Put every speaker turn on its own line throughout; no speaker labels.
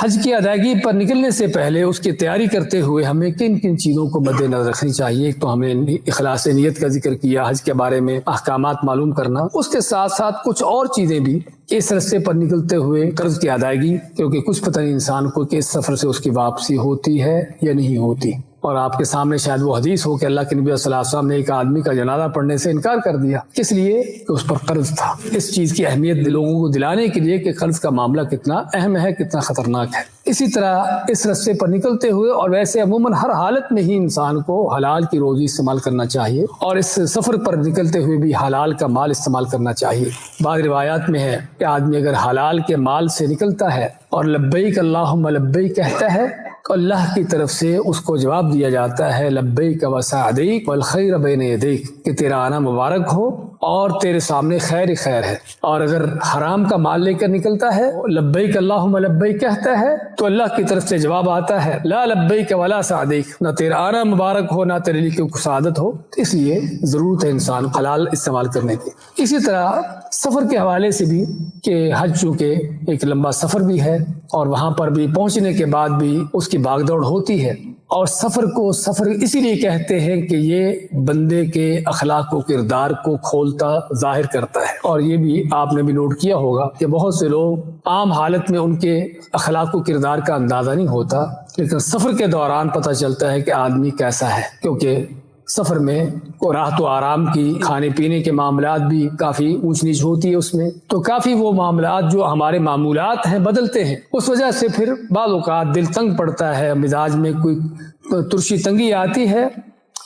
حج کی ادائیگی پر نکلنے سے پہلے اس کی تیاری کرتے ہوئے ہمیں کن کن چیزوں کو مد نظر رکھنی چاہیے؟ ایک تو ہمیں اخلاص نیت کا ذکر کیا، حج کے بارے میں احکامات معلوم کرنا، اس کے ساتھ ساتھ کچھ اور چیزیں بھی اس رستے پر نکلتے ہوئے قرض کی ادائیگی، کیونکہ کچھ پتہ نہیں انسان کو کہ اس سفر سے اس کی واپسی ہوتی ہے یا نہیں ہوتی۔ اور آپ کے سامنے شاید وہ حدیث ہو کہ اللہ کے نبی صلی اللہ علیہ وسلم نے ایک آدمی کا جنازہ پڑھنے سے انکار کر دیا، اس لیے کہ اس پر قرض تھا۔ اس چیز کی اہمیت لوگوں کو دلانے کے لیے کہ قرض کا معاملہ کتنا اہم ہے، کتنا خطرناک ہے۔ اسی طرح اس رستے پر نکلتے ہوئے اور ویسے عموماً ہر حالت میں ہی انسان کو حلال کی روزی استعمال کرنا چاہیے، اور اس سفر پر نکلتے ہوئے بھی حلال کا مال استعمال کرنا چاہیے۔ بعض روایات میں ہے کہ آدمی اگر حلال کے مال سے نکلتا ہے اور لبیک اللہم لبیک کہتا ہے تو اللہ کی طرف سے اس کو جواب دیا جاتا ہے لبیک وسعدیک والخیر بین یدیک، کہ تیرا آنا مبارک ہو اور تیرے سامنے خیر ہی خیر ہے۔ اور اگر حرام کا مال لے کر نکلتا ہے، لبیک اللہم لبیک کہتا ہے تو اللہ کی طرف سے جواب آتا ہے لا لبیک ولا سعدیک، نہ تیرا آنا مبارک ہو نہ تیرے لیے کوئی سعادت ہو۔ اس لیے ضرورت ہے انسان حلال استعمال کرنے کی۔ اسی طرح سفر کے حوالے سے بھی کہ حج چونکہ ایک لمبا سفر بھی ہے اور وہاں پر بھی پہنچنے کے بعد بھی اس کی بھاگ دوڑ ہوتی ہے، اور سفر کو سفر اسی لیے کہتے ہیں کہ یہ بندے کے اخلاق و کردار کو کھولتا ظاہر کرتا ہے۔ اور یہ بھی آپ نے بھی نوٹ کیا ہوگا کہ بہت سے لوگ عام حالت میں ان کے اخلاق و کردار کا اندازہ نہیں ہوتا، لیکن سفر کے دوران پتہ چلتا ہے کہ آدمی کیسا ہے، کیونکہ سفر میں راحت و آرام کی، کھانے پینے کے معاملات بھی کافی اونچ نیچ ہوتی ہے، اس میں تو کافی وہ معاملات جو ہمارے معمولات ہیں بدلتے ہیں، اس وجہ سے پھر بعض اوقات دل تنگ پڑتا ہے، مزاج میں کوئی ترشی تنگی آتی ہے،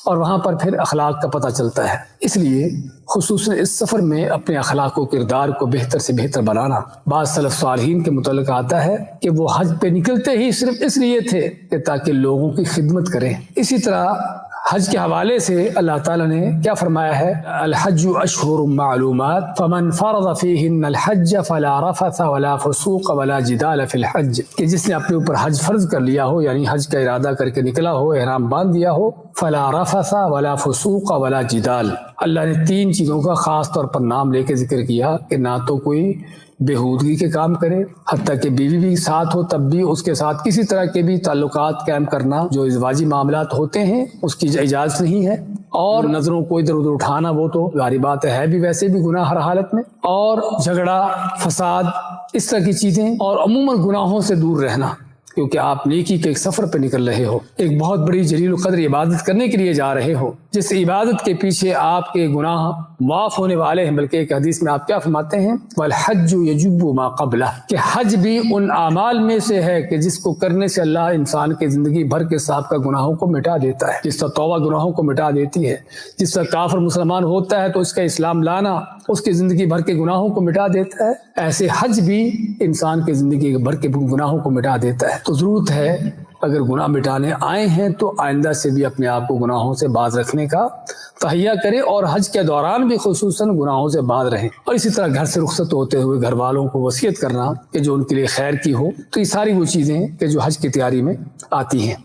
اور وہاں پر پھر اخلاق کا پتہ چلتا ہے۔ اس لیے خصوصاً اس سفر میں اپنے اخلاق و کردار کو بہتر سے بہتر بنانا۔ بعض سلف صالحین کے متعلق آتا ہے کہ وہ حج پہ نکلتے ہی صرف اس لیے تھے کہ تاکہ لوگوں کی خدمت کریں۔ اسی طرح حج کے حوالے سے اللہ تعالیٰ نے کیا فرمایا ہے؟ الحج اشہر معلومات فمن فرض فیہن الحج فلا رفث ولا فسوق ولا جدال فی الحج، کہ جس نے اپنے اوپر حج فرض کر لیا ہو، یعنی حج کا ارادہ کر کے نکلا ہو، احرام باندھ دیا ہو، فلا رفث ولا فسوق ولا جدال۔ اللہ نے تین چیزوں کا خاص طور پر نام لے کے ذکر کیا کہ نہ تو کوئی بےہودگی کے کام کرے، حتیٰ کہ بیوی بھی ساتھ ہو تب بھی اس کے ساتھ کسی طرح کے بھی تعلقات قائم کرنا جو ازواجی معاملات ہوتے ہیں اس کی اجازت نہیں ہے، اور نظروں کو ادھر ادھر اٹھانا وہ تو ظاہری بات ہے بھی ویسے بھی گناہ ہر حالت میں، اور جھگڑا فساد اس طرح کی چیزیں، اور عموماً گناہوں سے دور رہنا، کیونکہ آپ نیکی کے ایک سفر پہ نکل رہے ہو، ایک بہت بڑی جلیل القدر عبادت کرنے کے لیے جا رہے ہو، جس عبادت کے پیچھے آپ کے گناہ معاف ہونے والے ہیں۔ بلکہ ایک حدیث میں آپ کیا فرماتے ہیں؟ والحج یجب ما قبلہ، کہ حج بھی ان اعمال میں سے ہے کہ جس کو کرنے سے اللہ انسان کے زندگی بھر کے سابقہ گناہوں کو مٹا دیتا ہے، جس طرح توبہ گناہوں کو مٹا دیتی ہے، جس طرح کافر مسلمان ہوتا ہے تو اس کا اسلام لانا اس کی زندگی بھر کے گناہوں کو مٹا دیتا ہے، ایسے حج بھی انسان کے زندگی بھر کے گناہوں کو مٹا دیتا ہے۔ تو ضرورت ہے اگر گناہ مٹانے آئے ہیں تو آئندہ سے بھی اپنے آپ کو گناہوں سے باز رکھنے کا تہیہ کریں، اور حج کے دوران بھی خصوصاً گناہوں سے باز رہیں۔ اور اسی طرح گھر سے رخصت ہوتے ہوئے گھر والوں کو وصیت کرنا کہ جو ان کے لیے خیر کی ہو۔ تو یہ ساری وہ چیزیں کہ جو حج کی تیاری میں آتی ہیں۔